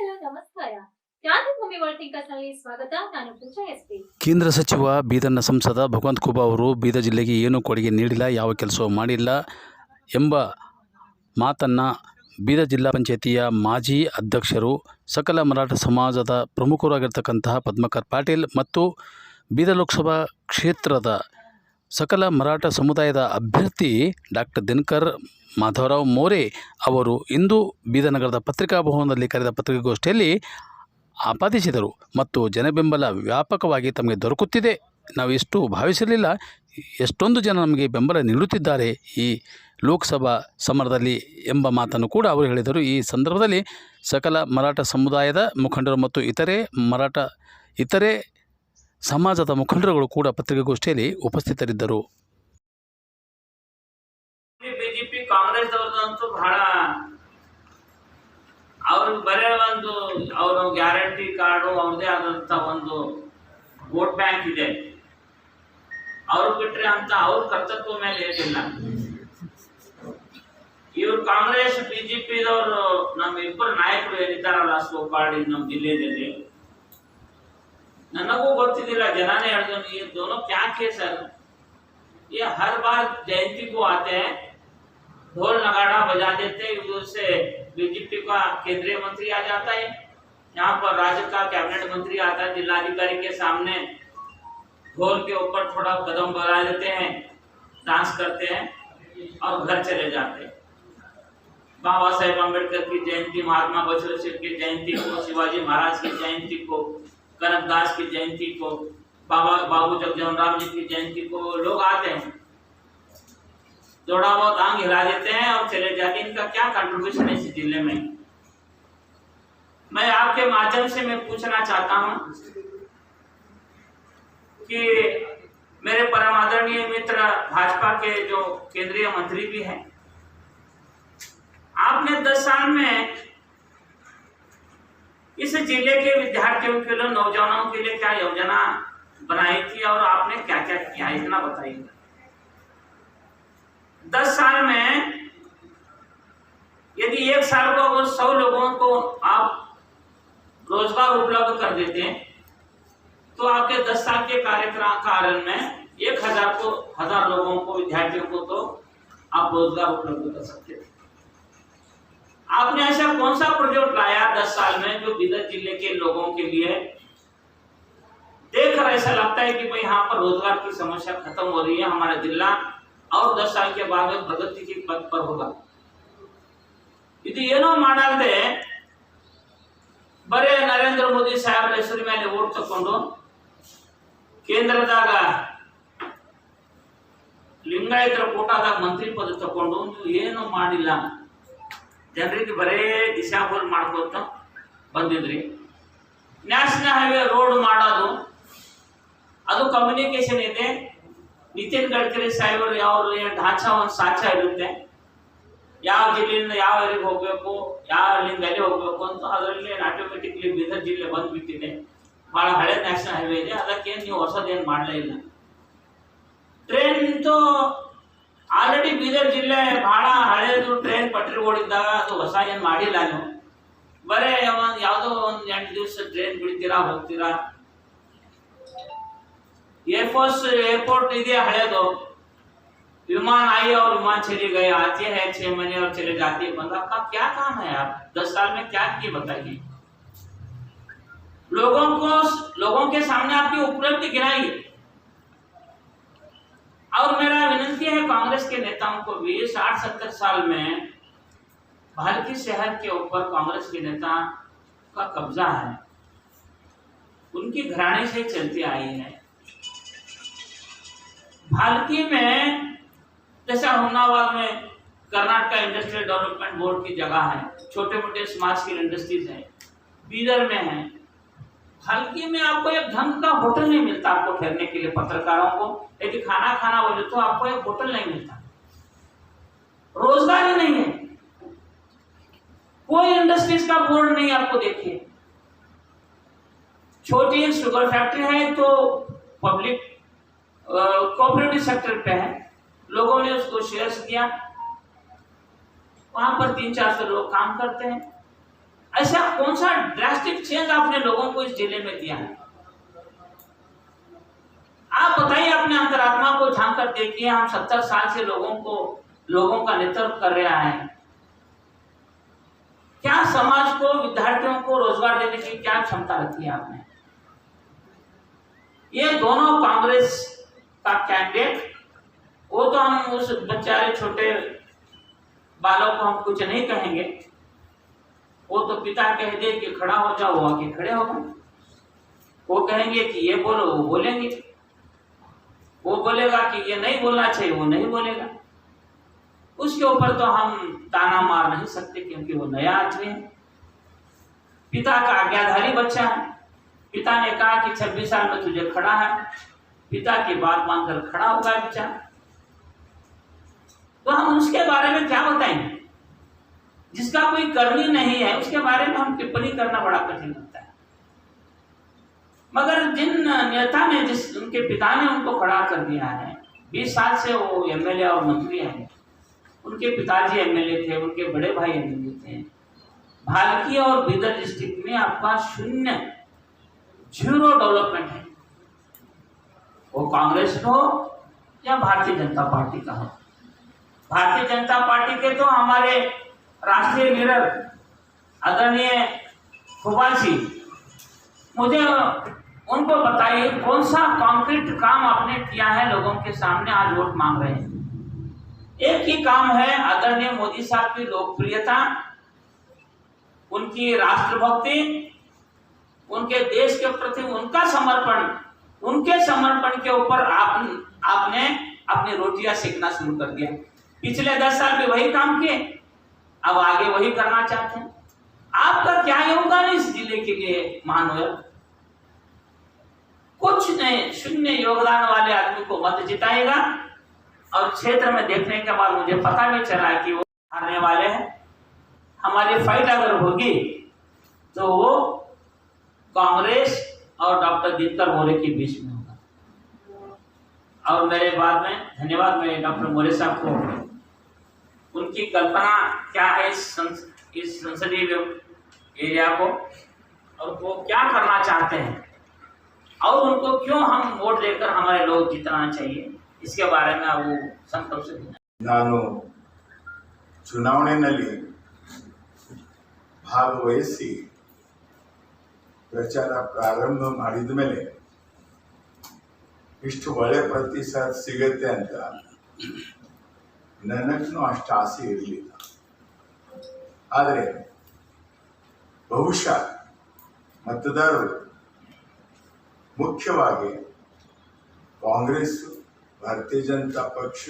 ಶ್ರೋತೃಗಳಿಗೆಲ್ಲ ನಮಸ್ಕಾರ. ಕ್ರಾಂತಿಭೂಮಿ ವರ್ಲ್ಡ್ ಟಿಂಕರ್ಸ್ನಲ್ಲಿ ಸ್ವಾಗತ. ನಾನು ಪೂಜಾ ಎಸ್ಪಿ. ಕೇಂದ್ರ ಸಚಿವ ಬೀದರ್ನ ಸಂಸದ ಭಗವಂತ ಖೂಬಾ ಅವರು ಬೀದರ್ ಜಿಲ್ಲೆಗೆ ಏನೂ ಕೊಡುಗೆ ನೀಡಿಲ್ಲ, ಯಾವ ಕೆಲಸವೂ ಮಾಡಿಲ್ಲ ಎಂಬ ಮಾತನ್ನು ಬೀದರ್ ಜಿಲ್ಲಾ ಪಂಚಾಯಿತಿಯ ಮಾಜಿ ಅಧ್ಯಕ್ಷರು, ಸಕಲ ಮರಾಠ ಸಮಾಜದ ಪ್ರಮುಖರಾಗಿರ್ತಕ್ಕಂತಹ ಪದ್ಮಕರ್ ಪಾಟೀಲ್ ಮತ್ತು ಬೀದರ್ ಲೋಕಸಭಾ ಕ್ಷೇತ್ರದ ಸಕಲ ಮರಾಠ ಸಮುದಾಯದ ಅಭ್ಯರ್ಥಿ ಡಾಕ್ಟರ್ ದಿನಕರ್ ಮಾಧವರಾವ್ ಮೋರೆ ಅವರು ಇಂದು ಬೀದರ್ ನಗರದ ಪತ್ರಿಕಾ ಭವನದಲ್ಲಿ ಕರೆದ ಪತ್ರಿಕಾಗೋಷ್ಠಿಯಲ್ಲಿ ಆಪಾದಿಸಿದರು ಮತ್ತು ಜನಬೆಂಬಲ ವ್ಯಾಪಕವಾಗಿ ತಮಗೆ ದೊರಕುತ್ತಿದೆ, ನಾವು ಇಷ್ಟು ಭಾವಿಸಿರಲಿಲ್ಲ, ಎಷ್ಟೊಂದು ಜನ ನಮಗೆ ಬೆಂಬಲ ನೀಡುತ್ತಿದ್ದಾರೆ ಈ ಲೋಕಸಭಾ ಸಮರದಲ್ಲಿ ಎಂಬ ಮಾತನ್ನು ಕೂಡ ಅವರು ಹೇಳಿದರು. ಈ ಸಂದರ್ಭದಲ್ಲಿ ಸಕಲ ಮರಾಠ ಸಮುದಾಯದ ಮುಖಂಡರು ಮತ್ತು ಇತರೆ ಸಮಾಜದ ಮುಖಂಡರುಗಳು ಕೂಡ ಪತ್ರಿಕಾಗೋಷ್ಠಿಯಲ್ಲಿ ಉಪಸ್ಥಿತರಿದ್ದರು. ಬಿಜೆಪಿ ಕಾಂಗ್ರೆಸ್ದವ್ರದಂತೂ ಬಹಳ ಅವ್ರಿಗೆ ಬರೇ ಒಂದು ಅವರು ಗ್ಯಾರಂಟಿ ಕಾರ್ಡು ಅವ್ರದೇ ಆದಂಥ ಒಂದು ವೋಟ್ ಬ್ಯಾಂಕ್ ಇದೆ, ಅವ್ರು ಬಿಟ್ರೆ ಅಂತ ಅವ್ರ ಕರ್ತೃತ್ವ ಮೇಲೆ ಏನಿಲ್ಲ. ಇವ್ರು ಕಾಂಗ್ರೆಸ್ ಬಿಜೆಪಿದವರು ನಮ್ಮ ಇಬ್ಬರು ನಾಯಕರು ಏನಿದ್ದಾರಲ್ಲ ಸೋಪಾಡಿ ನಮ್ಮ ಜಿಲ್ಲೆಯಲ್ಲಿ, ನನಗೂ ಗೊತ್ತಿದ್ದಿಲ್ಲ, ಜನಾನೇ ಹೇಳಿದ್ರು ये दोनों क्या किए सर, ये हर बार जयंती को आते हैं, ढोल नगाड़ा बजा देते हैं, उधर से बीजेपी का केंद्रीय मंत्री आ जाता है, यहाँ पर राज्य का कैबिनेट मंत्री आता है, जिलाधिकारी के सामने ढोल के ऊपर थोड़ा कदम बढ़ा देते हैं, डांस करते हैं और घर चले जाते हैं। बाबा साहेब अम्बेडकर की जयंती, महात्मा बसवेश्वर की जयंती को, शिवाजी महाराज की जयंती को, कनकदास की जयंती को, बाबू जगजीवन राम जी की जयंती को लोग आते हैं, थोड़ा बहुत आंग हिला देते हैं और चले जाते हैं। इनका क्या कंट्रीब्यूशन है इस जिले में? मैं आपके माध्यम से मैं पूछना चाहता हूं कि मेरे परम आदरणीय मित्र भाजपा के जो केंद्रीय मंत्री भी हैं, आपने 10 साल में इस जिले के विद्यार्थियों के लिए, नौजवानों के लिए क्या योजना बनाई थी और आपने क्या क्या किया, इतना बताइए। 10 साल में यदि एक साल को अगर 100 लोगों को आप रोजगार उपलब्ध कर देते हैं तो आपके 10 साल के कार्यकाल में 1000 लोगों को, विद्यार्थियों को तो आप रोजगार उपलब्ध कर सकते थे। आपने ऐसा कौन सा प्रोजेक्ट लाया 10 साल में जो बीदर जिले के लोगों के लिए देखकर ऐसा लगता है कि भाई यहाँ पर रोजगार की समस्या खत्म हो रही है, हमारा जिला और 10 साल के बाद में प्रगति के पथ पर होगा। ಇದು ಏನೋ ಮಾಡಲ್ದೆ ಬರೇ ನರೇಂದ್ರ ಮೋದಿ ಸಾಹೇಬ್ರ ಹೆಸರು ಮೇಲೆ ಓಟ್ ತಕೊಂಡು ಕೇಂದ್ರದಾಗ ಲಿಂಗಾಯತರ ಕೋಟಾದಾಗ ಮಂತ್ರಿ ಪದ ತಕೊಂಡು ಏನು ಮಾಡಿಲ್ಲ, ಜನರಿಗೆ ಬರೇ ದಿಶಾಬೋಲ್ ಮಾಡ್ಕೊತ ಬಂದಿದ್ರಿ. ನ್ಯಾಷನಲ್ ಹೈವೇ ರೋಡ್ ಮಾಡೋದು ಅದು ಕಮ್ಯುನಿಕೇಶನ್ ಇದೆ, ನಿತಿನ್ ಗಡ್ಕರಿ ಸಾಹೇಬರು ಯಾವ ಢಾಂಚಾ ಒಂದು ಸಾಚಾ ಇರುತ್ತೆ, ಯಾವ ಜಿಲ್ಲೆಯಿಂದ ಯಾವ ಏರಿಗೆ ಹೋಗಬೇಕು, ಯಾವ ಅಲ್ಲಿಂದ ಅಲ್ಲಿ ಹೋಗಬೇಕು ಅಂತ ಅದರಲ್ಲಿ ಆಟೋಮೆಟಿಕ್ಲಿ ಬೀದರ್ ಜಿಲ್ಲೆ ಬಂದ್ಬಿಟ್ಟಿದೆ. ಭಾಳ ಹಳೆ ನ್ಯಾಷನಲ್ ಹೈವೇ ಇದೆ, ಅದಕ್ಕೇನು ನೀವು ಹೊಸದೇನು ಮಾಡಲೇ ಇಲ್ಲ. ಟ್ರೈನ್ ಅಂತೂ ಆಲ್ರೆಡಿ ಬೀದರ್ ಜಿಲ್ಲೆ ಬಹಳ ಹಳೆಯದು ಟ್ರೈನ್ ಪಟ್ರಿ ಓಡಿದ್ದಾಗ ಅದು ಹೊಸ ಏನು ಮಾಡಿಲ್ಲ. ನೀವು ಬರೇ ಯಾವುದೋ ಒಂದು 8 ದಿವಸ ಟ್ರೈನ್ ಬಿಡ್ತೀರಾ, ಹೋಗ್ತೀರಾ. एयरपोर्ट ಇದೆ ಹಳೆದು, विमान आई और विमान चली गए, आते हैं 6 महीने और चले जाते हैं। बंदा का क्या काम है आप 10 साल में क्या किए बताइए। लोगों के सामने आपकी उपलब्धि गिनाइए। और मेरा विनती है कांग्रेस के नेताओं को भी, 60-70 साल में भारतीय शहर के ऊपर कांग्रेस के नेता का कब्जा है, उनकी घराने से चलती आई है। भारतीय में जैसा होनावाल में कर्नाटका इंडस्ट्रियल डेवलपमेंट बोर्ड की जगह है, छोटे मोटे स्मॉल स्केल इंडस्ट्रीज है, बीदर में है। हल्की में आपको एक ढंग का होटल नहीं मिलता आपको ठहरने के लिए, पत्रकारों को यदि खाना बोले तो आपको एक होटल नहीं मिलता, रोजगार ही नहीं है, कोई इंडस्ट्रीज का बोर्ड नहीं आपको देखिए। छोटी शुगर फैक्ट्री है तो पब्लिक कोऑपरेटिव सेक्टर पे है, लोगों ने उसको शेयर्स दिया, वहां पर 300-400 लोग काम करते हैं। ऐसा कौन सा ड्रास्टिक चेंज आपने लोगों को इस जिले में दिया है? आप बताइए, अपने अंतरात्मा को झांक कर देखिए। हम 70 साल से लोगों का नेतृत्व कर रहा है। क्या समाज को, विद्यार्थियों को रोजगार देने की क्या क्षमता रखी है आपने? ये दोनों कांग्रेस का कैंडिडेट, वो तो हम उस बेचारे छोटे बालों को हम कुछ नहीं कहेंगे। वो तो पिता कह दे कि खड़ा हो जाओ, वो आके खड़े हो गए। वो कहेंगे कि ये बोलो, वो बोलेंगे। वो बोलेगा कि ये नहीं बोलना चाहिए, वो नहीं बोलेगा। उसके ऊपर तो हम ताना मार नहीं सकते, क्योंकि वो नया आदमी है। पिता का आज्ञाधारी बच्चा है। पिता ने कहा कि 26 साल में तुझे खड़ा है, पिता की बात मानकर खड़ा होगा बच्चा। तो हम उसके बारे में क्या बताएंगे? जिसका कोई करनी नहीं है उसके बारे में हम टिप्पणी करना बड़ा कठिन लगता है। मगर जिन नेता ने, उनके पिता ने उनको खड़ा कर दिया है, 20 साल से वो एमएलए और मंत्री हैं। उनके पिताजी एमएलए थे, उनके बड़े भाई एमएलए थे। भालकी और बीदर डिस्ट्रिक्ट में आपका 0 डेवलपमेंट है। वो कांग्रेस का हो या भारतीय जनता पार्टी का हो। भारतीय जनता पार्टी के तो हमारे राष्ट्रीय लीडर आदरणीय खुबाल सिंह, मुझे उनको बताइए कौन सा कॉन्क्रीट काम आपने किया है लोगों के सामने आज वोट मांग रहे हैं? एक ही काम है, आदरणीय मोदी साहब की लोकप्रियता, उनकी राष्ट्रभक्ति, उनके देश के प्रति उनका समर्पण। उनके समर्पण के ऊपर आपने अपनी रोटियां सेकना शुरू कर दिया। पिछले 10 साल में वही काम किए, अब आगे वही करना चाहते हैं। आपका क्या योगदान इस जिले के लिए महानगर? कुछ नहीं। 0 योगदान वाले आदमी को मत जिताएगा। और क्षेत्र में देखने के बाद मुझे पता भी चला कि वो हारने वाले हैं। हमारी फाइट अगर होगी तो वो कांग्रेस और डॉक्टर दिनकर मोरे के बीच में होगा। और मेरे बाद में धन्यवाद मैं डॉक्टर मोरे साहब को, उनकी कल्पना क्या है इस संसदीय एरिया को, और वो क्या करना चाहते हैं, और उनको क्यों हम वोट देकर हमारे लोग जिताना चाहिए, इसके बारे में वो संकल्प से ನಾನು ಚುನಾವಣೆಯಲ್ಲಿ ಭಾಗವಹಿಸಿ ಪ್ರಚಾರ ಪ್ರಾರಂಭ ಮಾಡಿದ ಮೇಲೆ ಇಷ್ಟು ಒಳ್ಳೆ ಪ್ರತಿಸಾದ ಸಿಗತ್ತೆ ಅಂತ ನನಗೂ ಅಷ್ಟು ಆಸೆ ಇರಲಿಲ್ಲ. ಆದರೆ ಬಹುಶಃ ಮತದಾರರು ಮುಖ್ಯವಾಗಿ ಕಾಂಗ್ರೆಸ್, ಭಾರತೀಯ ಜನತಾ ಪಕ್ಷ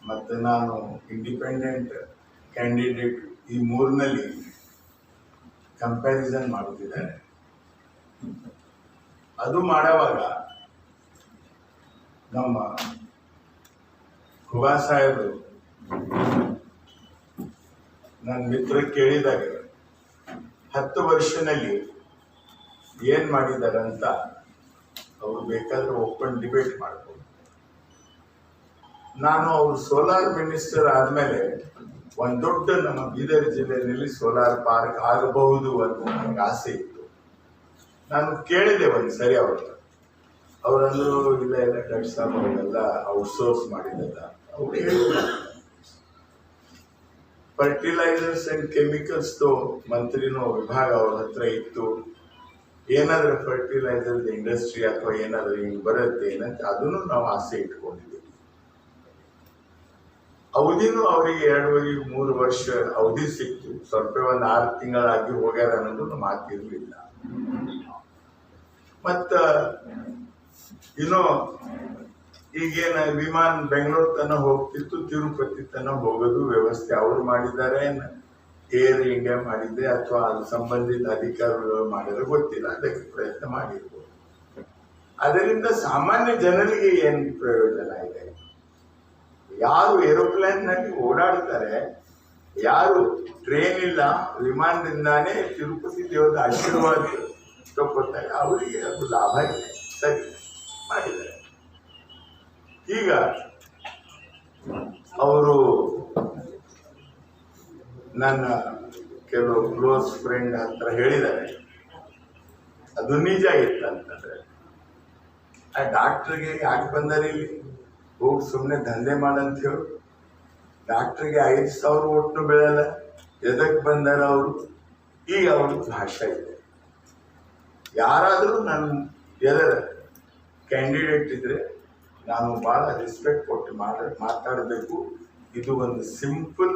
ಮತ್ತು ನಾನು ಇಂಡಿಪೆಂಡೆಂಟ್ ಕ್ಯಾಂಡಿಡೇಟ್ ಈ ಮೂರಿನಲ್ಲಿ ಕಂಪ್ಯಾರಿಸನ್ ಮಾಡುತ್ತಿದ್ದಾರೆ. ಅದು ಮಾಡುವಾಗ ನಮ್ಮ ಖುಬಾ ಸಾಹೇಬರು ನನ್ನ ಮಿತ್ರ ಕೇಳಿದಾಗ 10 ವರ್ಷದಲ್ಲಿ ಏನು ಮಾಡಿದ್ದಾರೆ ಅಂತ ಅವರು ಬೇಕಾದ್ರೆ ಓಪನ್ ಡಿಬೇಟ್ ಮಾಡ್ಬೋದು. ನಾನು ಅವರು ಸೋಲಾರ್ ಮಿನಿಸ್ಟರ್ ಆದಮೇಲೆ ಒಂದು ದೊಡ್ಡ ನಮ್ಮ ಬೀದರ್ ಜಿಲ್ಲೆಯಲ್ಲಿ ಸೋಲಾರ್ ಪಾರ್ಕ್ ಆಗಬಹುದು ಅಂತ ನನಗೆ ಆಸೆ ಇತ್ತು. ನಾನು ಕೇಳಿದೆ ಒಂದು ಸರಿ ಅವರಂದ್ರು ಇಲ್ಲ ಇಲ್ಲ ಡಾಕ್ಟರ್ ಸಾಹೇಬ್ ಅವರೆಲ್ಲ ಔಟ್ಸೋರ್ಸ್ ಮಾಡಿದಲ್ಲ. ಅವ್ರು ಹೇಳಿದ್ರು ಫರ್ಟಿಲೈಸರ್ಸ್ ಅಂಡ್ ಕೆಮಿಕಲ್ಸ್ ಮಂತ್ರಿನೋ ವಿಭಾಗ ಅವ್ರ ಹತ್ರ ಇತ್ತು. ಏನಾದ್ರೂ ಫರ್ಟಿಲೈಸರ್ ಇಂಡಸ್ಟ್ರಿ ಅಥವಾ ಏನಾದ್ರೂ ಹಿಂಗೆ ಬರುತ್ತೆ ಏನಂತ ಅದನ್ನು ನಾವು ಆಸೆ ಇಟ್ಕೊಂಡಿದ್ದೀವಿ. ಅವಧಿನೂ ಅವರಿಗೆ 2-3 ವರ್ಷ ಅವಧಿ ಸಿಕ್ತು. ಸ್ವಲ್ಪ ಒಂದು 6 ತಿಂಗಳಾಗಿ ಹೋಗ್ಯಾರ ಅನ್ನೋದು ಮಾತಿರ್ಲಿಲ್ಲ. ಮತ್ತ ಈಗೇನ ವಿಮಾನ ಬೆಂಗಳೂರು ತನ ಹೋಗ್ತಿತ್ತು, ತಿರುಪತಿ ತನ ಹೋಗೋದು ವ್ಯವಸ್ಥೆ ಅವ್ರು ಮಾಡಿದ್ದಾರೆ, ಏರ್ ಇಂಡಿಯಾ ಮಾಡಿದೆ ಅಥವಾ ಅದು ಸಂಬಂಧಿತ ಅಧಿಕಾರಿಗಳು ಮಾಡಿದ್ರೆ ಗೊತ್ತಿಲ್ಲ. ಅದಕ್ಕೆ ಪ್ರಯತ್ನ ಮಾಡಿರ್ಬೋದು. ಅದರಿಂದ ಸಾಮಾನ್ಯ ಜನರಿಗೆ ಏನು ಪ್ರಯೋಜನ ಇದೆ? ಯಾರು ಏರೋಪ್ಲೇನ್ ನಲ್ಲಿ ಓಡಾಡ್ತಾರೆ, ಯಾರು ಟ್ರೈನ್ ಇಲ್ಲ ವಿಮಾನದಿಂದಾನೇ ತಿರುಪತಿ ದೇವರ ಆಶೀರ್ವಾದ ತಗೋತಾರೆ, ಅವರಿಗೆ ಅದು ಲಾಭ ಇದೆ. ಸರಿ ಮಾಡಿದ್ದಾರೆ. ಈಗ ಅವರು ನನ್ನ ಕೆಲವು ಕ್ಲೋಸ್ ಫ್ರೆಂಡ್ ಹತ್ರ ಹೇಳಿದ್ದಾರೆ. ಅದು ನಿಜ ಇತ್ತಂತಂದ್ರೆ ಆ ಡಾಕ್ಟ್ರಿಗೆ ಯಾಕೆ ಬಂದಾರೆ ಇಲ್ಲಿ, ಹೋಗಿ ಸುಮ್ಮನೆ ದಂಧೆ ಮಾಡಂತ ಹೇಳು. ಡಾಕ್ಟ್ರಿಗೆ 5,000 ಒಟ್ಟು ಬೀಳಲ್ಲ, ಎದಕ್ಕೆ ಬಂದಾರ ಅವರು? ಈಗ ಅವ್ರದ್ದು ಭಾಷೆ ಇದೆ. ಯಾರಾದರೂ ನನ್ನ ಎದರ ಕ್ಯಾಂಡಿಡೇಟ್ ಇದ್ರೆ ನಾನು ಭಾಳ ರೆಸ್ಪೆಕ್ಟ್ ಕೊಟ್ಟು ಮಾತಾಡಬೇಕು. ಇದು ಒಂದು ಸಿಂಪಲ್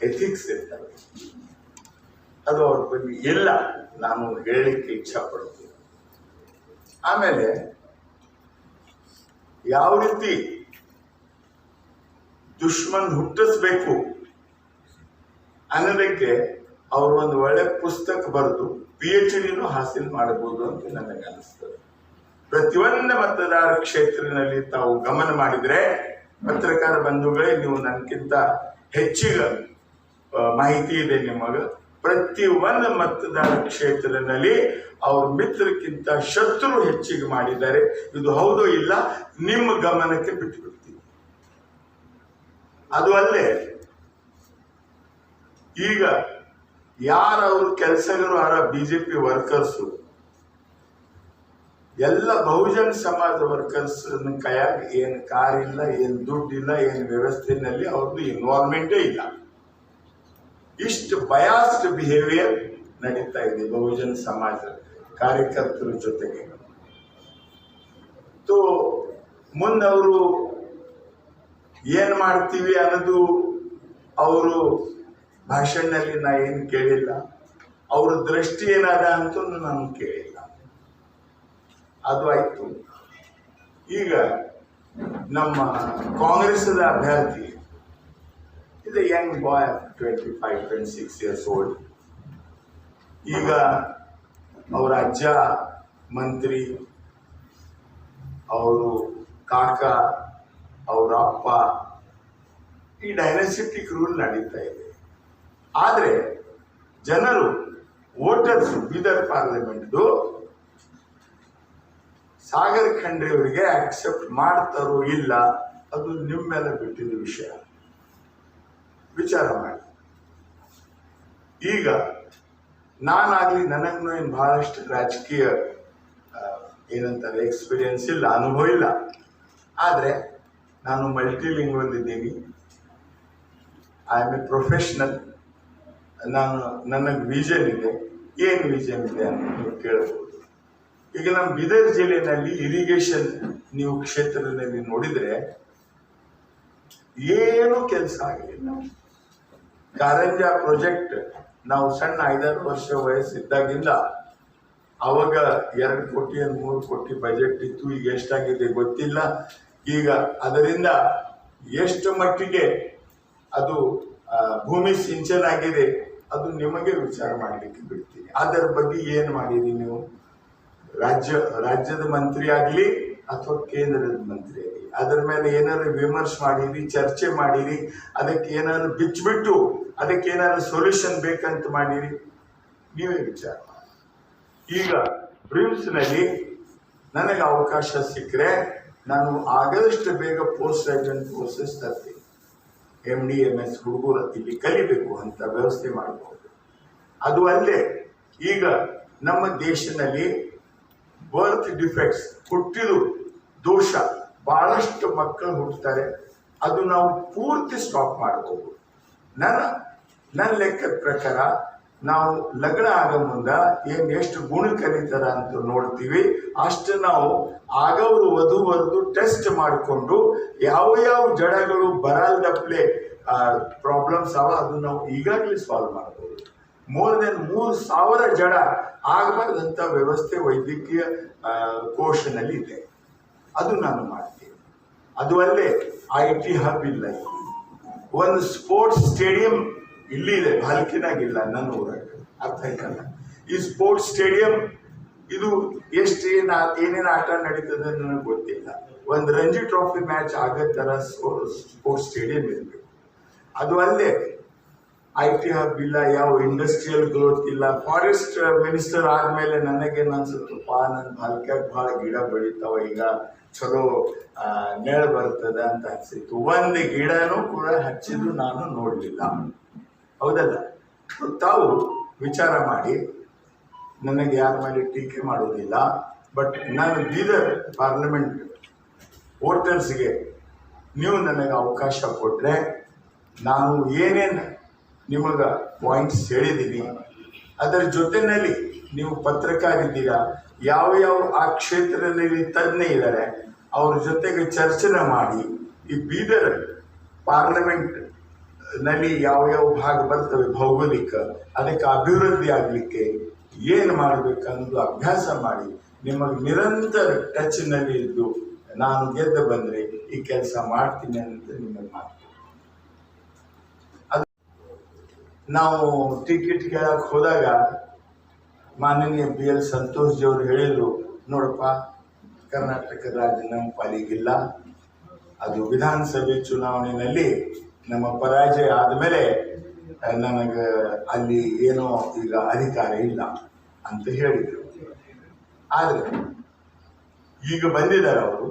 ಎಥಿಕ್ಸ್ ಇರ್ತದೆ, ಅದು ಅವ್ರ ಬಗ್ಗೆ ಇಲ್ಲ, ನಾನು ಹೇಳಲಿಕ್ಕೆ ಇಚ್ಛಾ ಪಡ್ತೀನಿ. ಆಮೇಲೆ ಯಾವ ರೀತಿ ದುಶ್ಮನ್ ಹುಟ್ಟಿಸ್ಬೇಕು ಅನ್ನೋದಕ್ಕೆ ಅವರು ಒಂದು ಒಳ್ಳೆ ಪುಸ್ತಕ ಬರೆದು PhD ಹಾಸಿಲ್ ಮಾಡಬಹುದು ಅಂತ ನನಗೆ ಅನಿಸ್ತದೆ. ಪ್ರತಿಯೊಂದು ಮತದಾರ ಕ್ಷೇತ್ರದಲ್ಲಿ ತಾವು ಗಮನ ಮಾಡಿದ್ರೆ, ಪತ್ರಕಾರ ಬಂಧುಗಳೇ, ನೀವು ನನಗಿಂತ ಹೆಚ್ಚಿಗೆ ಮಾಹಿತಿ ಇದೆ ನಿಮಗೆ. ಪ್ರತಿ ಒಂದು ಮತದಾರ ಕ್ಷೇತ್ರದಲ್ಲಿ ಅವ್ರ ಮಿತ್ರಕ್ಕಿಂತ ಶತ್ರು ಹೆಚ್ಚಿಗೆ ಮಾಡಿದ್ದಾರೆ. ಇದು ಹೌದು ಇಲ್ಲ ನಿಮ್ಮ ಗಮನಕ್ಕೆ ಬಿಟ್ಟು ಬಿಡ್ತೀವಿ. ಅದು ಅಲ್ಲೇ ಈಗ ಯಾರವ್ರ ಕೆಲಸಗಾರರು ಯಾರ BJP ವರ್ಕರ್ಸು ಎಲ್ಲ ಬಹುಜನ ಸಮಾಜ ವರ್ಕರ್ಸ್ ಕೈಯಾಗ ಏನು ಕಾರ್ ಇಲ್ಲ, ಏನು ದುಡ್ಡು ಇಲ್ಲ, ಏನು ವ್ಯವಸ್ಥೆನಲ್ಲಿ ಅವ್ರದ್ದು ಇನ್ವಾಲ್ವ್ಮೆಂಟೇ ಇಲ್ಲ. ಇಷ್ಟು ಬಯಾಸ್ಡ್ ಬಿಹೇವಿಯರ್ ನಡೀತಾ ಇದೆ ಬಹುಜನ ಸಮಾಜ ಕಾರ್ಯಕರ್ತರ ಜೊತೆಗೆ. ಮುಂದೆ ಅವರು ಏನ್ ಮಾಡ್ತೀವಿ ಅನ್ನೋದು ಅವರು ಭಾಷಣದಲ್ಲಿ ನಾ ಏನು ಕೇಳಿಲ್ಲ, ಅವ್ರ ದೃಷ್ಟಿ ಏನಾದ ಅಂತೂ ನಾನು ಕೇಳಿಲ್ಲ. ಅದು ಆಯ್ತು. ಈಗ ನಮ್ಮ ಕಾಂಗ್ರೆಸ್ದ ಅಭ್ಯರ್ಥಿ ಇದು ಯಂಗ್ ಬಾಯ್ 25-26 years old. ಈಗ ಅವರ ಅಜ್ಜ ಮಂತ್ರಿ, ಅವರು ಕಾಕ, ಅವರ ಅಪ್ಪ, ಈ ಡೈನಾಸ್ಟಿಕ್ ರೂಲ್ ನಡೀತಾ ಇದೆ. ಆದರೆ ಜನರು ವೋಟರ್ಸ್ ಬೀದರ್ ಪಾರ್ಲಿಮೆಂಟ್ದು ಸಾಗರ್ ಖಂಡ್ರೆ ಅವರಿಗೆ ಆಕ್ಸೆಪ್ಟ್ ಮಾಡ್ತಾರೋ ಇಲ್ಲ, ಅದು ನಿಮ್ಮ ಮೇಲೆ ಬಿಟ್ಟಿದ ವಿಷಯ. ವಿಚಾರ ಮಾಡಿ. ಈಗ ನಾನಾಗ್ಲಿ ನನಗೂ ಏನು ಬಹಳಷ್ಟು ರಾಜಕೀಯ ಏನಂತಾರೆ ಎಕ್ಸ್ಪೀರಿಯನ್ಸ್ ಇಲ್ಲ, ಅನುಭವ ಇಲ್ಲ. ಆದರೆ ನಾನು ಮಲ್ಟಿಲಿಂಗ್ವಲ್ ಇದ್ದೀನಿ, ಐ ಆಮ್ ಎ ಪ್ರೊಫೆಷನಲ್. ನನಗೆ ವಿಷನ್ ಇದೆ. ಏನು ವಿಷನ್ ಇದೆ ಅಂತ ನೀವು ಕೇಳಬಹುದು. ಈಗ ನಮ್ಮ ಬೀದರ್ ಜಿಲ್ಲೆಯಲ್ಲಿ ಇರಿಗೇಷನ್ ನೀವು ಕ್ಷೇತ್ರದಲ್ಲಿ ನೋಡಿದ್ರೆ ಏನು ಕೆಲಸ ಆಗಲಿಲ್ಲ. ಕಾರಂಜಾ ಪ್ರಾಜೆಕ್ಟ್ ನಾವು ಸಣ್ಣ 5-6 ವರ್ಷ ವಯಸ್ಸಿದ್ದಾಗಿಂದ ಅವಾಗ 2 ಕೋಟಿ 3 ಕೋಟಿ ಬಜೆಟ್ ಇತ್ತು. ಈಗ ಎಷ್ಟಾಗಿದೆ ಗೊತ್ತಿಲ್ಲ. ಈಗ ಅದರಿಂದ ಎಷ್ಟು ಮಟ್ಟಿಗೆ ಅದು ಭೂಮಿ ಸಿಂಚನ ಆಗಿದೆ ಅದು ನಿಮಗೆ ವಿಚಾರ ಮಾಡಲಿಕ್ಕೆ ಬಿಡ್ತೀನಿ. ಅದರ ಬಗ್ಗೆ ಏನು ಮಾಡಿರಿ ನೀವು? ರಾಜ್ಯದ ಮಂತ್ರಿ ಆಗಲಿ ಅಥವಾ ಕೇಂದ್ರದ ಮಂತ್ರಿ ಆಗಲಿ, ಅದರ ಮೇಲೆ ಏನಾದ್ರು ವಿಮರ್ಶೆ ಮಾಡಿರಿ, ಚರ್ಚೆ ಮಾಡಿರಿ, ಅದಕ್ಕೆ ಏನಾದ್ರು ಬಿಚ್ಚಿಬಿಟ್ಟು ಅದಕ್ಕೆ ಏನಾದ್ರು ಸೊಲ್ಯೂಷನ್ ಬೇಕಂತ ಮಾಡಿರಿ, ನೀವೇ ವಿಚಾರ ಮಾಡಿ. ಈಗ ಬ್ರಿಮ್ಸ್ನಲ್ಲಿ ನನಗೆ ಅವಕಾಶ ಸಿಕ್ಕರೆ ನಾನು ಆದಷ್ಟು ಬೇಗ ಪೋಸ್ಟ್ ಗ್ರಾಜುಯೇಟ್ ಕೋರ್ಸಸ್ ತರ್ತೀನಿ. MD MS ಹುಡುಗರು ಇಲ್ಲಿ ಕಲಿಬೇಕು ಅಂತ ವ್ಯವಸ್ಥೆ ಮಾಡಬಹುದು. ಅದು ಅಲ್ಲದೆ ಈಗ ನಮ್ಮ ದೇಶದಲ್ಲಿ ಬರ್ತ್ ಡಿಫೆಕ್ಟ್ಸ್, ಹುಟ್ಟಿದು ದೋಷ, ಬಹಳಷ್ಟು ಮಕ್ಕಳು ಹುಟ್ಟುತ್ತಾರೆ. ಅದು ನಾವು ಪೂರ್ತಿ ಸ್ಟಾಪ್ ಮಾಡಬಹುದು. ನನ್ನ ಲೆಕ್ಕದ ಪ್ರಕಾರ ನಾವು ಲಗ್ನ ಆಗೋ ಮುಂದ ಎಷ್ಟು ಗುಣ ಕಲಿತಾರ ಅಂತ ನೋಡ್ತೀವಿ. ಅಷ್ಟು ನಾವು ಆಗವರು ವಧುವರೆದು ಟೆಸ್ಟ್ ಮಾಡಿಕೊಂಡು ಯಾವ ಜಡಗಳು ಬರಲ್ದಪ್ಲೆ ಪ್ರಾಬ್ಲಮ್ಸ್ ಅವ ಅದು ನಾವು ಈಗಾಗಲೇ ಸಾಲ್ವ್ ಮಾಡಬಹುದು. ಮೋರ್ ದೆನ್ 3,000 ಜಡ ಆಗಬಾರ್ದಂಥ ವ್ಯವಸ್ಥೆ ವೈದ್ಯಕೀಯ ಕೋಶನಲ್ಲಿ ಇದೆ. ಅದು ನಾನು ಮಾಡ್ತೀನಿ. ಅದು ಅಲ್ಲೇ IT ಹಬ್ ಇಲ್ಲ, ಒಂದು ಸ್ಪೋರ್ಟ್ಸ್ ಸ್ಟೇಡಿಯಂ ಇಲ್ಲಿ ಇದೆ, ಭಾಲ್ಕಿನಾಗಿಲ್ಲ ನನ್ನ ಊರಾಗ. ಅರ್ಥ ಆಯ್ತಲ್ಲ? ಈ ಸ್ಪೋರ್ಟ್ಸ್ ಸ್ಟೇಡಿಯಂ ಇದು ಏನೇನು ಆಟ ನಡೀತದೆ ನನಗೆ ಗೊತ್ತಿಲ್ಲ. ಒಂದು ರಂಜಿ ಟ್ರೋಫಿ ಮ್ಯಾಚ್ ಆಗೋ ಥರ ಸ್ಪೋರ್ಟ್ಸ್ ಸ್ಟೇಡಿಯಂ ಇರಬೇಕು. ಅದು ಅಲ್ಲೇ IT ಹಬ್ ಇಲ್ಲ, ಯಾವ ಇಂಡಸ್ಟ್ರಿಯಲ್ ಗ್ರೋತ್ ಇಲ್ಲ. ಫಾರೆಸ್ಟ್ ಮಿನಿಸ್ಟರ್ ಆದ್ಮೇಲೆ ನನಗೇನು ಅನ್ಸುತ್ತಪ್ಪ, ನನ್ನ ಭಾಲ್ಕ್ಯಾಗ ಭಾಳ ಗಿಡ ಬೆಳಿತಾವ, ಈಗ ಚಲೋ ನೆಳ ಬರ್ತದ ಅಂತ ಅನ್ಸಿತ್ತು. ಒಂದು ಗಿಡನೂ ಕೂಡ ಹಚ್ಚಿದ್ದು ನಾನು ನೋಡಲಿಲ್ಲ. ಹೌದಲ್ಲ? ತಾವು ವಿಚಾರ ಮಾಡಿ, ನನಗೆ ಯಾರ ಮೇಲೆ ಟೀಕೆ ಮಾಡೋದಿಲ್ಲ. ಬಟ್ ನಾನು ಬೀದರ್ ಪಾರ್ಲಿಮೆಂಟ್ ವೋಟರ್ಸ್ಗೆ ನೀವು ನನಗೆ ಅವಕಾಶ ಕೊಟ್ಟರೆ ನಾನು ಏನೇನು ನಿಮಗೆ ಪಾಯಿಂಟ್ಸ್ ಹೇಳಿದ್ದೀನಿ, ಅದರ ಜೊತೆಯಲ್ಲಿ ನೀವು ಪತ್ರಕಾರಿದ್ದೀರಾ, ಯಾವ ಯಾವ ಆ ಕ್ಷೇತ್ರದಲ್ಲಿ ತಜ್ಞ ಇದ್ದಾರೆ ಅವ್ರ ಜೊತೆಗೆ ಚರ್ಚೆನ ಮಾಡಿ ಈ ಬೀದರ್ ಪಾರ್ಲಿಮೆಂಟ್ ನಲ್ಲಿ ಯಾವ ಯಾವ ಭಾಗ ಬರ್ತವೆ ಭೌಗೋಳಿಕ, ಅದಕ್ಕೆ ಅಭಿವೃದ್ಧಿ ಆಗಲಿಕ್ಕೆ ಏನು ಮಾಡಬೇಕನ್ನೋದು ಅಭ್ಯಾಸ ಮಾಡಿ ನಿಮಗೆ ನಿರಂತರ ಟಚ್ನಲ್ಲಿ ಇದ್ದು ನಾನು ಗೆದ್ದು ಬಂದರೆ ಈ ಕೆಲಸ ಮಾಡ್ತೀನಿ ಅಂತ ನಿಮಗೆ ಮಾಡ್ತೀನಿ. ಅದು ನಾವು ಟಿಕೆಟ್ ಕೇಳಕ್ಕೆ ಹೋದಾಗ ಮಾನನೀಯ BL ಸಂತೋಷ್ ಜಿ ಅವರು ಹೇಳಿದರು, ನೋಡಪ್ಪ ಕರ್ನಾಟಕ ರಾಜ್ಯ ನಮ್ಮ ಪಾಲಿಗಿಲ್ಲ, ಅದು ವಿಧಾನಸಭೆ ಚುನಾವಣೆಯಲ್ಲಿ ನಮ್ಮ ಪರಾಜಯ ಆದಮೇಲೆ ನನಗೆ ಅಲ್ಲಿ ಏನೋ ಈಗ ಅಧಿಕಾರ ಇಲ್ಲ ಅಂತ ಹೇಳಿದರು. ಆದರೆ ಈಗ ಬಂದಿದ್ದಾರೆ ಅವರು,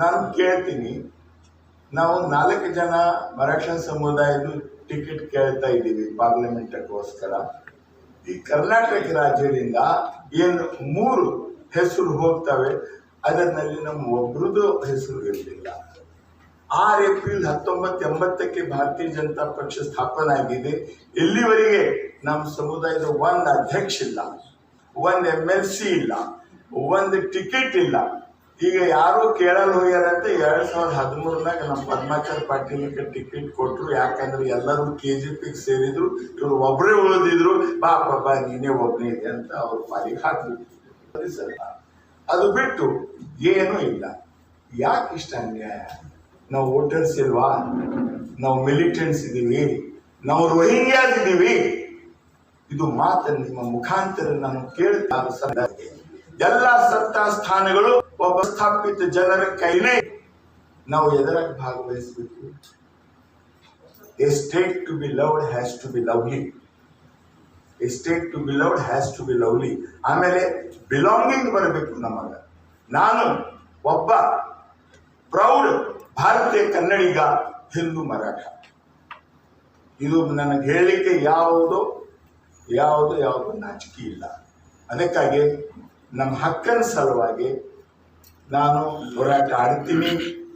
ನಾನು ಕೇಳ್ತೀನಿ, ನಾವು 4 ಜನ ಮರಾಠ ಸಮುದಾಯದ ಟಿಕೆಟ್ ಕೇಳ್ತಾ ಇದ್ದೀವಿ ಪಾರ್ಲಿಮೆಂಟ್ಗೋಸ್ಕರ. ಈ ಕರ್ನಾಟಕ ರಾಜ್ಯದಿಂದ ಏನು 3 ಹೆಸರು ಹೋಗ್ತವೆ, ಅದರಲ್ಲಿ ನಮ್ಮ ಒಬ್ರದ್ದು ಹೆಸರು ಇರಲಿಲ್ಲ. 6 ಏಪ್ರಿಲ್ 1980ಕ್ಕೆ ಭಾರತೀಯ ಜನತಾ ಪಕ್ಷ ಸ್ಥಾಪನೆ ಆಗಿದೆ. ಇಲ್ಲಿವರೆಗೆ ನಮ್ಮ ಸಮುದಾಯದ ಒಂದು ಅಧ್ಯಕ್ಷ ಇಲ್ಲ, ಒಂದು MLC ಇಲ್ಲ, ಒಂದು ಟಿಕೆಟ್ ಇಲ್ಲ. ಈಗ ಯಾರೋ ಕೇಳಲು ಹೋಗ್ಯಾರಂತ 2013ನಾಗ ನಮ್ಮ ಪದ್ಮಾಚಾರ್ ಪಾಟೀಲ್ಗೆ ಟಿಕೆಟ್ ಕೊಟ್ಟರು. ಯಾಕಂದ್ರೆ ಎಲ್ಲರೂ KJPಗೆ ಸೇರಿದ್ರು, ಇವರು ಒಬ್ಬರೇ ಉಳಿದಿದ್ರು. ಬಾ ನೀನೇ ಒಬ್ಬನೇ ಇದೆ ಅಂತ ಅವ್ರ ಪಾಲಿಗೆ ಹಾಕ್ಬಿಟ್ಟು ಅದು ಬಿಟ್ಟು ಏನೂ ಇಲ್ಲ. ಯಾಕೆ ಇಷ್ಟ ಅನ್ಯಾಯ? ನಾವು ವೋಟರ್ಸ್ ಇಲ್ವಾ? ನಾವು ಮಿಲಿಟೆಂಟ್ಸ್ ಇದ್ದೀವಿ, ನಾವು ರೋಹಿಂಗ್ಯಾಸ್ ಇದ್ದೀವಿ. ಇದು ಮಾತನ್ನು ನಿಮ್ಮ ಮುಖಾಂತರ ನಾನು ಕೇಳ್ತಾ ಎಲ್ಲ ಸತ್ತಾ ಸ್ಥಾನಗಳು ಒಬ್ಬ ಸ್ಥಾಪಿತ ಜನರ ಕೈಲೇ. ನಾವು ಎದರಾಗಿ ಭಾಗವಹಿಸಬೇಕು? A state to be loved has to be lovely. A state to be loved has to be lovely. ಆಮೇಲೆ ಬಿಲಾಂಗಿಂಗ್ ಬರಬೇಕು ನಮಗ. ನಾನು ಒಬ್ಬ ಪ್ರೌಡ್ ಭಾರತೀಯ ಕನ್ನಡಿಗ, ಹಿಂದೂ ಮರಾಠ. ಇದು ನನಗೆ ಹೇಳಲಿಕ್ಕೆ ಯಾವುದು ನಾಚಿಕೆ ಇಲ್ಲ. ಅದಕ್ಕಾಗಿ ನಮ್ಮ ಹಕ್ಕನ ಸಲುವಾಗಿ ನಾನು ಹೋರಾಟ ಆಡ್ತೀನಿ,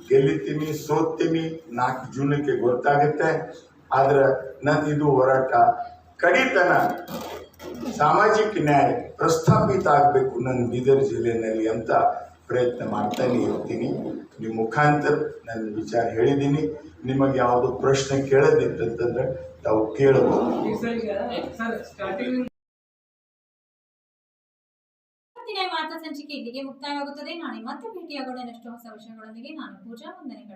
ಗೆಲ್ಲಿತೀನಿ, ಸೋತ್ತೀನಿ. 4 ಜೂನಕ್ಕೆ ಗೊತ್ತಾಗುತ್ತೆ. ಆದ್ರೆ ಇದು ಹೋರಾಟ ಕಡಿತನ ಸಾಮಾಜಿಕ ನ್ಯಾಯ ಪ್ರಸ್ಥಾಪಿತ ಆಗಬೇಕು ನನ್ನ ಬೀದರ್ ಜಿಲ್ಲೆಯಲ್ಲಿ ಅಂತ ಪ್ರಯತ್ನ ಮಾಡ್ತಾನೆ ಇರ್ತೀನಿ. ನಿಮ್ಮ ಮುಖಾಂತರ ನನ್ನ ವಿಚಾರ ಹೇಳಿದ್ದೀನಿ. ನಿಮಗೆ ಯಾವುದು ಪ್ರಶ್ನೆ ಕೇಳೋದಿತ್ತಂತಂದ್ರೆ ತಾವು ಕೇಳಬಹುದು. ವಾರ್ತಾ ಸಂಚಿಕೆ ಇಲ್ಲಿಗೆ ಮುಕ್ತಾಯವಾಗುತ್ತದೆ. ನಾಳೆ ಮತ್ತೆ ಭೇಟಿಯಾಗೋಣ ನೆಕ್ಸ್ಟ್ ಹೊಸ ವಿಷಯಗಳೊಂದಿಗೆ. ನಾನು ಪೂಜಾ, ವಂದನೆಗಳು.